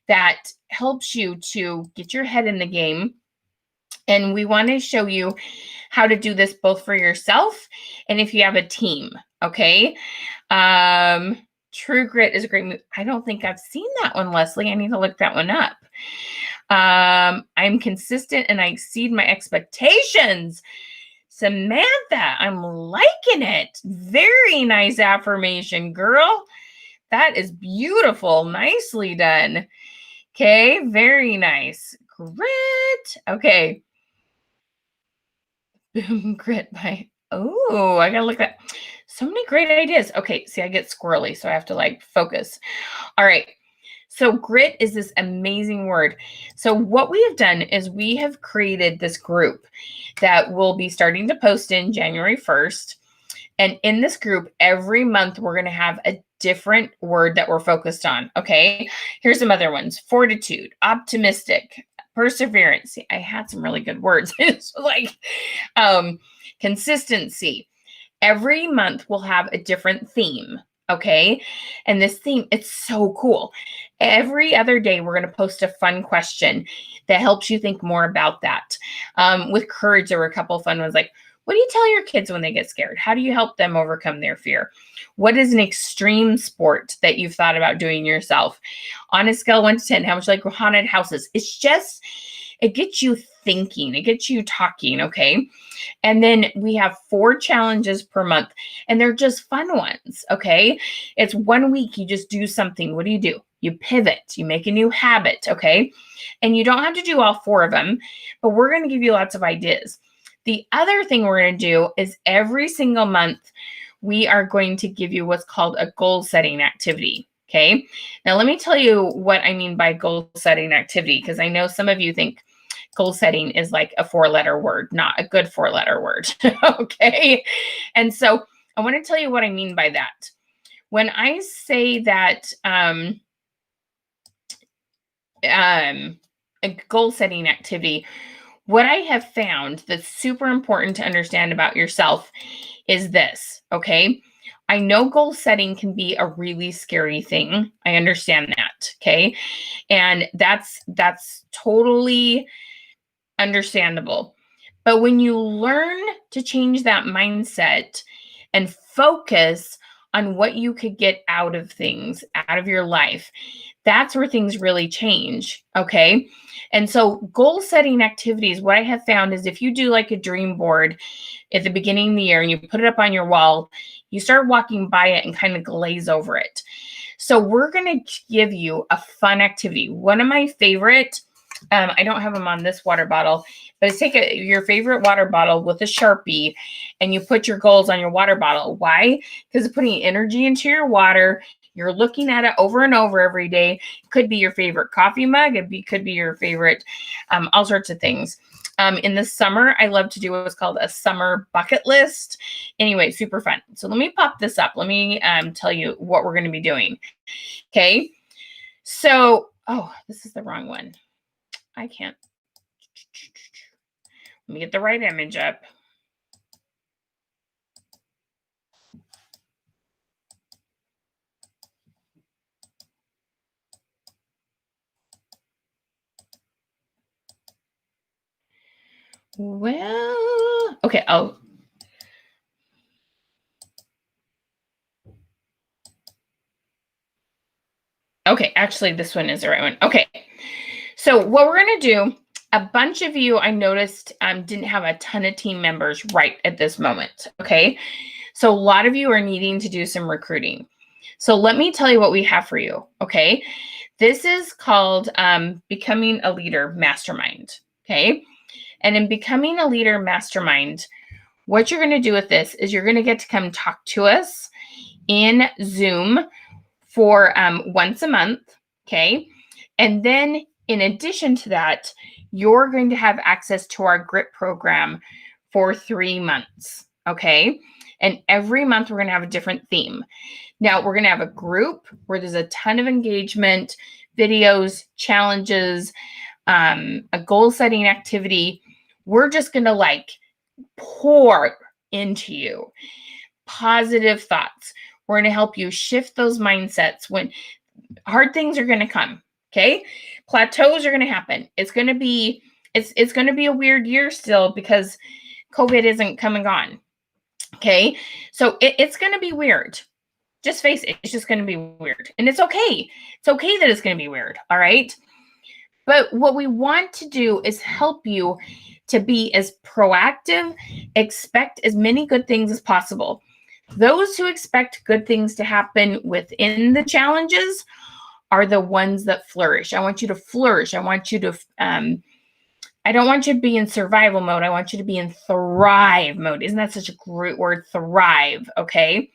that helps you to get your head in the game. And we want to show you how to do this both for yourself and if you have a team. Okay. True Grit is a great movie. I don't think I've seen that one, Leslie. I need to look that one up. I'm consistent and I exceed my expectations. Samantha, I'm liking it. Very nice affirmation, girl. That is beautiful. Nicely done. Okay, very nice. Grit. Okay. Boom, grit by. Oh, I gotta look at so many great ideas. Okay, see, I get squirrely, so I have to like focus. All right. So grit is this amazing word. So what we have done is we have created this group that will be starting to post in January 1st. And in this group, every month, we're going to have a different word that we're focused on. Okay. Here's some other ones: fortitude, optimistic, perseverance. See, I had some really good words. It's like consistency. Every month we'll have a different theme. Okay. And this theme, it's so cool. Every other day, we're going to post a fun question that helps you think more about that. With courage, there were a couple of fun ones like, what do you tell your kids when they get scared? How do you help them overcome their fear? What is an extreme sport that you've thought about doing yourself? On a scale of 1 to 10, how much like haunted houses? It's just, it gets you thinking. It gets you talking, okay? And then we have 4 challenges per month, and they're just fun ones, okay? It's 1 week, you just do something. What do? You pivot. You make a new habit, okay? And you don't have to do all 4 of them, but we're going to give you lots of ideas. The other thing we're going to do is every single month, we are going to give you what's called a goal setting activity. Okay. Now, let me tell you what I mean by goal setting activity, because I know some of you think goal setting is like a 4-letter word, not a good 4-letter word. Okay. And so I want to tell you what I mean by that. When I say that a goal setting activity, what I have found that's super important to understand about yourself is this, okay? I know goal setting can be a really scary thing. I understand that, okay? And that's totally understandable. But when you learn to change that mindset and focus on what you could get out of things, out of your life, that's where things really change, okay? And so goal setting activities, what I have found is if you do like a dream board at the beginning of the year and you put it up on your wall, you start walking by it and kind of glaze over it. So we're going to give you a fun activity. One of my favorite, I don't have them on this water bottle, but it's take your favorite water bottle with a Sharpie and you put your goals on your water bottle. Why? Because it's putting energy into your water. You're looking at it over and over every day. It could be your favorite coffee mug. It could be your favorite, all sorts of things. In the summer, I love to do what's called a summer bucket list. Anyway, super fun. So let me pop this up. Let me tell you what we're going to be doing. Okay. So, oh, this is the wrong one. I can't. Let me get the right image up. Well, okay. Okay, actually, this one is the right one. Okay. So what we're going to do, a bunch of you, I noticed, didn't have a ton of team members right at this moment. Okay. So a lot of you are needing to do some recruiting. So let me tell you what we have for you. Okay. This is called Becoming a Leader Mastermind. Okay. And in Becoming a Leader Mastermind, what you're going to do with this is you're going to get to come talk to us in Zoom for once a month. Okay. And then in addition to that, you're going to have access to our GRIT program for 3 months. Okay. And every month we're going to have a different theme. Now we're going to have a group where there's a ton of engagement, videos, challenges, a goal setting activity. We're just going to like pour into you positive thoughts. We're going to help you shift those mindsets when hard things are going to come. Okay. Plateaus are going to happen. It's going to be a weird year still because COVID isn't come and gone. Okay. So it's going to be weird. Just face it. It's just going to be weird. And it's okay. It's okay that it's going to be weird. All right. But what we want to do is help you to be as proactive, expect as many good things as possible. Those who expect good things to happen within the challenges are the ones that flourish. I want you to flourish. I want you to, I don't want you to be in survival mode. I want you to be in thrive mode. Isn't that such a great word? Thrive. Okay.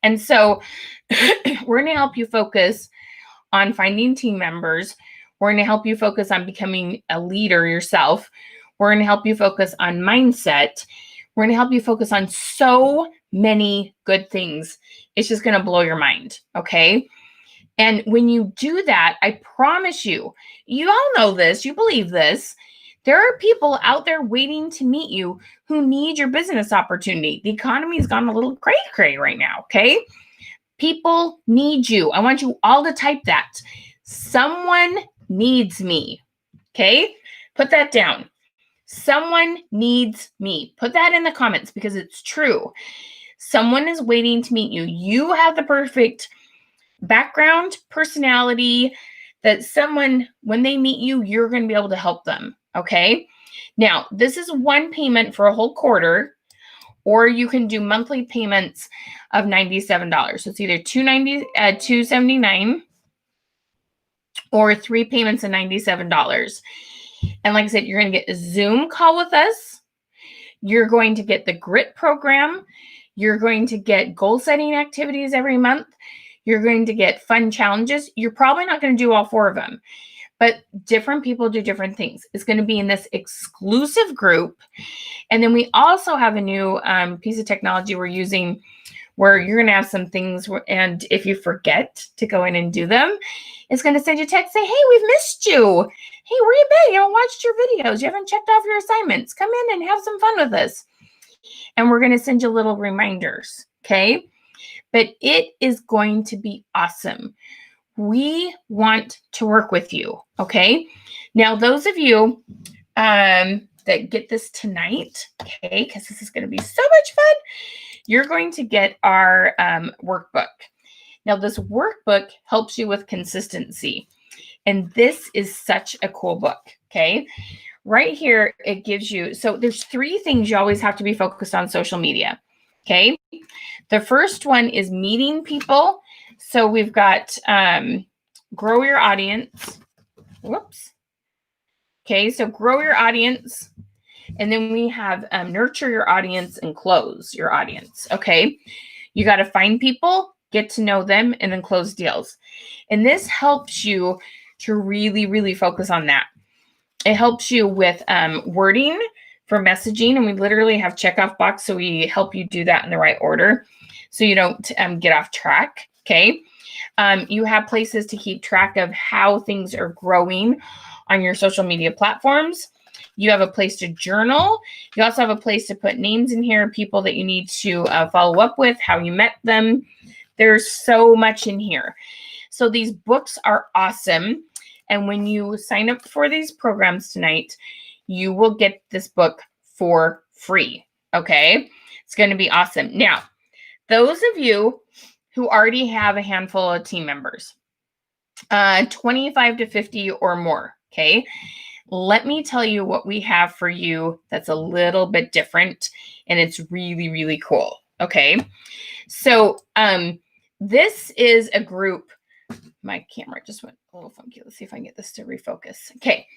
And so we're going to help you focus on finding team members. We're going to help you focus on becoming a leader yourself. We're going to help you focus on mindset. We're going to help you focus on so many good things. It's just going to blow your mind. Okay. And when you do that, I promise you, you all know this, you believe this. There are people out there waiting to meet you who need your business opportunity. The economy's gone a little cray-cray right now. Okay. People need you. I want you all to type that. Someone needs me. Okay. Put that down. Someone needs me. Put that in the comments because it's true. Someone is waiting to meet you. You have the perfect background, personality that someone, when they meet you, you're going to be able to help them. Okay. Now, this is one payment for a whole quarter, or you can do monthly payments of $97. So it's either $279 or 3 payments of $97. And like I said, you're going to get a Zoom call with us. You're going to get the GRIT program. You're going to get goal setting activities every month. You're going to get fun challenges. You're probably not going to do all 4 of them, but different people do different things. It's going to be in this exclusive group. And then we also have a new piece of technology we're using where you're going to have some things. And if you forget to go in and do them, it's going to send you a text, say, hey, we've missed you. Hey, where you been? You haven't watched your videos. You haven't checked off your assignments. Come in and have some fun with us. And we're going to send you little reminders. Okay. But it is going to be awesome. We want to work with you. Okay. Now, those of you that get this tonight, okay, because this is going to be so much fun, you're going to get our workbook. Now, this workbook helps you with consistency. And this is such a cool book. Okay. Right here, it gives you, so there's 3 things you always have to be focused on social media. Okay. The first one is meeting people. So we've got grow your audience. Whoops. Okay. So grow your audience. And then we have nurture your audience and close your audience. Okay. You got to find people, get to know them, and then close deals. And this helps you to really, really focus on that. It helps you with wording for messaging, and we literally have checkoff box, so we help you do that in the right order so you don't get off track. Okay. You have places to keep track of how things are growing on your social media platforms. You have a place to journal. You also have a place to put names in here, people that you need to follow up with, how you met them. There's so much in here. So these books are awesome. And when you sign up for these programs tonight, you will get this book for free. Okay. It's going to be awesome. Now, those of you who already have a handful of team members, 25 to 50 or more. Okay. Let me tell you what we have for you that's a little bit different, and it's really, really cool. Okay. So this is a group. My camera just went a little funky. Let's see if I can get this to refocus. Okay.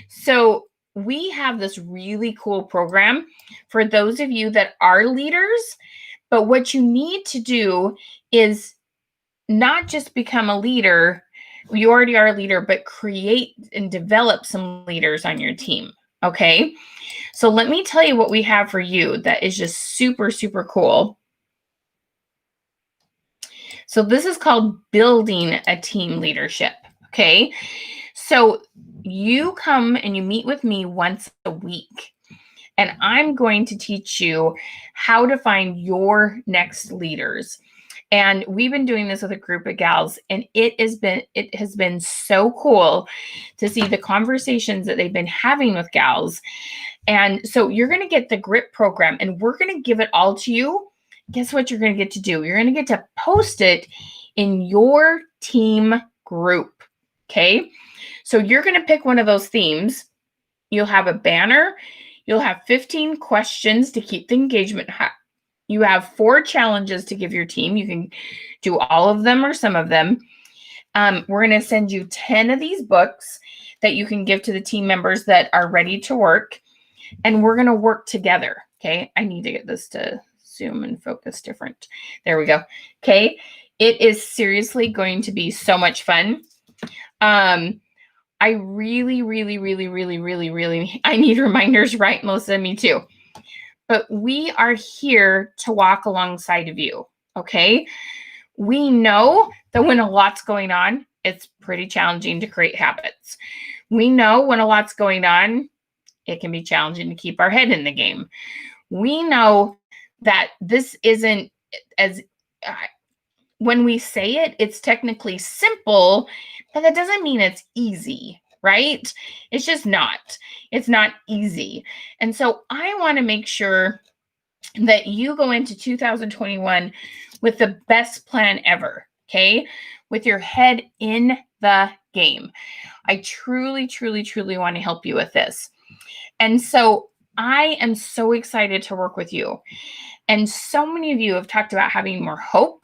So we have this really cool program for those of you that are leaders, but what you need to do is not just become a leader. You already are a leader, but create and develop some leaders on your team. Okay. So let me tell you what we have for you that is just super, super cool. So this is called building a team leadership. Okay. So you come and you meet with me once a week. and I'm going to teach you how to find your next leaders. And we've been doing this with a group of gals, and it has been so cool to see the conversations that they've been having with gals. And so you're going to get the GRIP program, and we're going to give it all to you. Guess what you're going to get to do? You're going to get to post it in your team group. Okay. So you're going to pick one of those themes. You'll have a banner. You'll have 15 questions to keep the engagement high. You have 4 challenges to give your team. You can do all of them or some of them. We're going to send you 10 of these books that you can give to the team members that are ready to work. And we're going to work together. Okay. I need to get this to zoom and focus different. There we go. Okay. It is seriously going to be so much fun. I really, I need reminders, right, Melissa? Me too. But we are here to walk alongside of you, okay? We know that when a lot's going on, it's pretty challenging to create habits. We know when a lot's going on, it can be challenging to keep our head in the game. We know that this isn't as, when we say it, it's technically simple, but that doesn't mean it's easy, right? It's just not. It's not easy. And so I want to make sure that you go into 2021 with the best plan ever, okay? With your head in the game. I truly want to help you with this. And so I am so excited to work with you. And so many of you have talked about having more hope.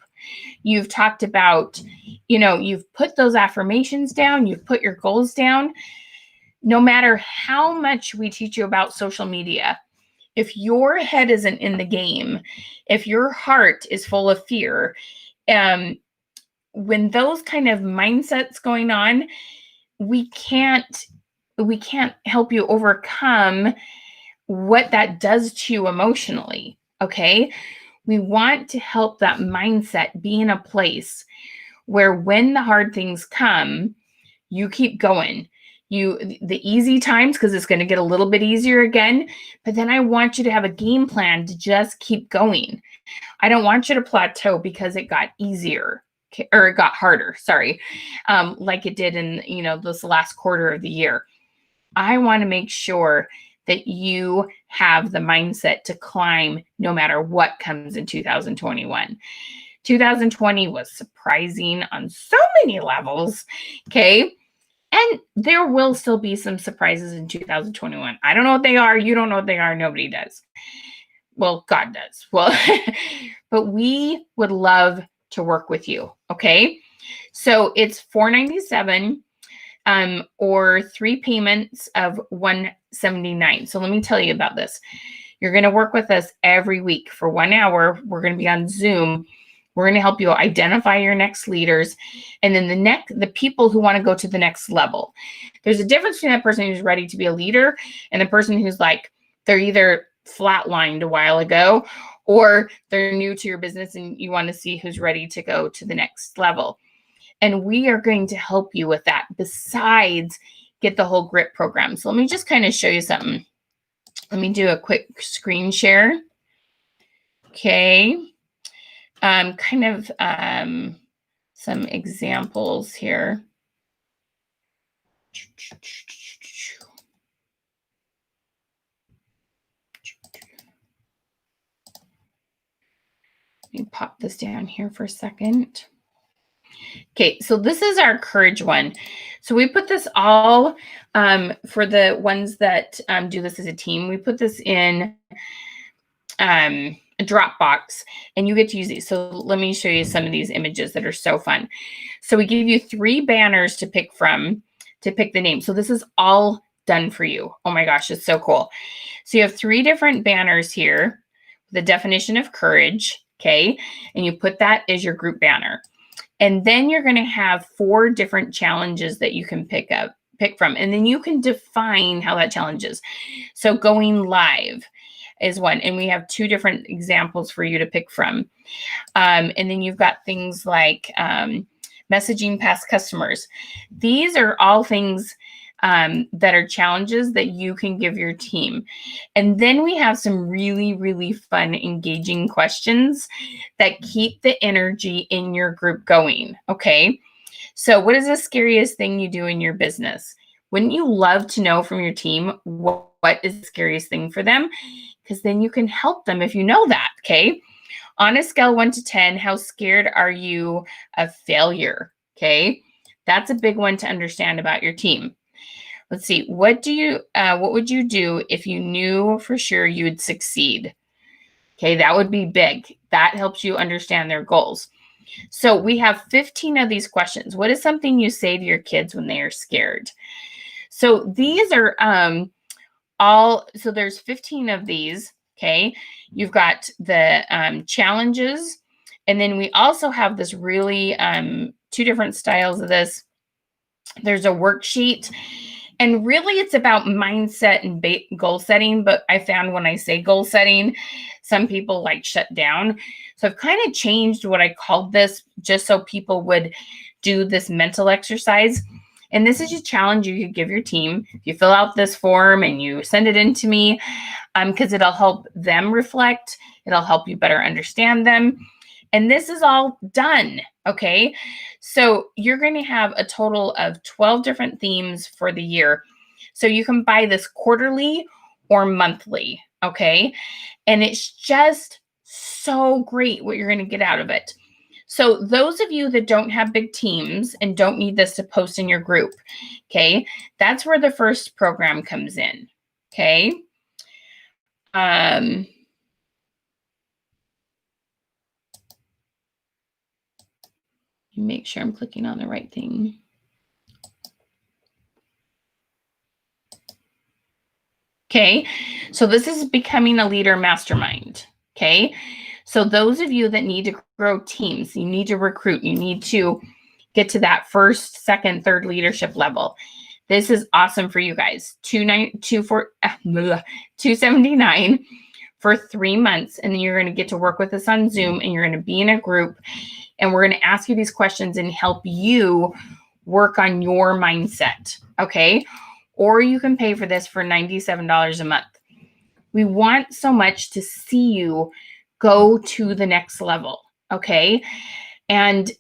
You've talked about, you've put those affirmations down, you've put your goals down. No matter how much we teach you about social media, if your head isn't in the game, if your heart is full of fear, when those kind of mindsets going on, we can't help you overcome what that does to you emotionally, okay? We want to help that mindset be in a place where when the hard things come, you keep going. The easy times, because it's going to get a little bit easier again, but then I want you to have a game plan to just keep going. I don't want you to plateau because it got easier or it got harder, sorry, like it did in, this last quarter of the year. I want to make sure that you have the mindset to climb no matter what comes in 2021. 2020 was surprising on so many levels, okay? And there will still be some surprises in 2021. I don't know what they are. You don't know what they are. Nobody does. Well, God does. Well, but we would love to work with you, okay? So it's $497. Or 3 payments of $179. So let me tell you about this. You're going to work with us every week for 1 hour. We're going to be on Zoom. We're going to help you identify your next leaders, and then the people who want to go to the next level. There's a difference between that person who's ready to be a leader and the person who's like, they're either flatlined a while ago or they're new to your business and you want to see who's ready to go to the next level. And we are going to help you with that besides get the whole GRIP program. So let me just kind of show you something. Let me do a quick screen share. Okay. Some examples here. Let me pop this down here for a second. Okay, so this is our courage one. So we put this all for the ones that do this as a team. We put this in a Dropbox, and you get to use these. So let me show you some of these images that are so fun. So we give you 3 banners to pick from to pick the name. So this is all done for you. Oh my gosh, it's so cool. So you have 3 different banners here. The definition of courage, okay? And you put that as your group banner. And then you're going to have 4 different challenges that you can pick from. And then you can define how that challenge is. So going live is one. And we have 2 different examples for you to pick from. And then you've got things like messaging past customers. These are all things that are challenges that you can give your team. And then we have some really, really fun, engaging questions that keep the energy in your group going. Okay. So, what is the scariest thing you do in your business? Wouldn't you love to know from your team what is the scariest thing for them? Because then you can help them if you know that. Okay. On a scale 1 to 10, how scared are you of failure? Okay. That's a big one to understand about your team. Let's see. What would you do if you knew for sure you would succeed? Okay, that would be big. That helps you understand their goals. So we have 15 of these questions. What is something you say to your kids when they are scared? So these are so there's 15 of these. Okay, you've got the challenges, and then we also have this really two different styles of this. There's a worksheet, and really it's about mindset and goal setting. But I found when I say goal setting, some people like shut down. So I've kind of changed what I called this just so people would do this mental exercise. And this is a challenge you could give your team. If you fill out this form and you send it in to me, because it'll help them reflect. It'll help you better understand them. And this is all done. Okay. So you're going to have a total of 12 different themes for the year. So you can buy this quarterly or monthly. Okay. And it's just so great what you're going to get out of it. So those of you that don't have big teams and don't need this to post in your group, okay, that's where the first program comes in. Okay. Make sure I'm clicking on the right thing. Okay, so this is becoming a leader mastermind. Okay, so those of you that need to grow teams, you need to recruit, you need to get to that first, second, third leadership level. This is awesome for you guys. $279 for 3 months, and then you're going to get to work with us on Zoom, and you're going to be in a group, and we're going to ask you these questions and help you work on your mindset. Okay. Or you can pay for this for $97 a month. We want so much to see you go to the next level. Okay. And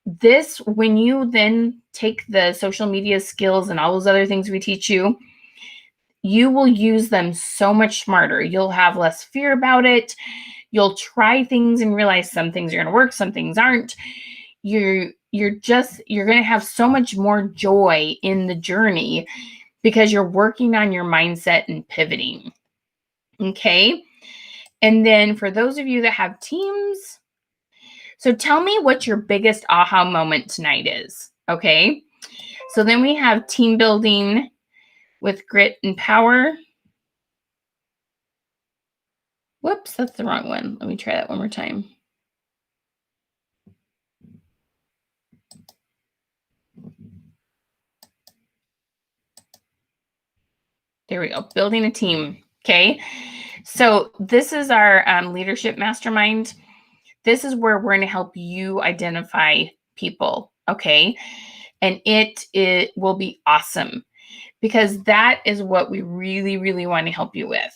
this, when you then take the social media skills and all those other things we teach you, you will use them so much smarter. You'll have less fear about it. You'll try things and realize some things are going to work, some things aren't. You're going to have so much more joy in the journey because you're working on your mindset and pivoting. Okay. And then for those of you that have teams, so tell me what your biggest aha moment tonight is. Okay. So then we have team building with grit and power. Whoops, that's the wrong one. Let me try that one more time. There we go. Building a team. Okay. So this is our leadership mastermind. This is where we're going to help you identify people. Okay. And it will be awesome because that is what we really, really want to help you with.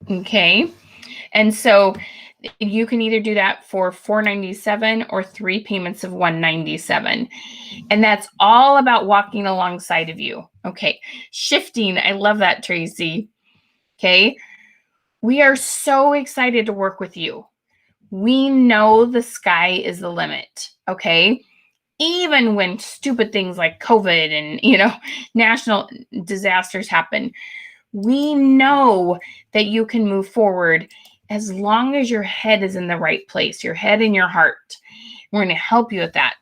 Okay. And so you can either do that for $497 or 3 payments of $197. And that's all about walking alongside of you. Okay. Shifting. I love that, Tracy. Okay. We are so excited to work with you. We know the sky is the limit. Okay. Even when stupid things like COVID and, national disasters happen, we know that you can move forward as long as your head is in the right place, your head and your heart. We're going to help you with that.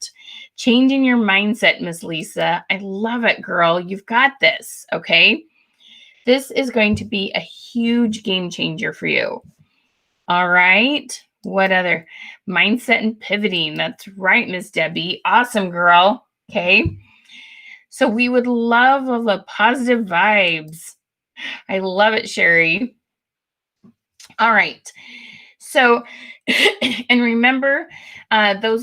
Changing your mindset, Miss Lisa. I love it, girl. You've got this. Okay. This is going to be a huge game changer for you. All right. What other? Mindset and pivoting. That's right, Miss Debbie. Awesome, girl. Okay. So we would love all the positive vibes. I love it, Sherry. All right. So, and remember, those of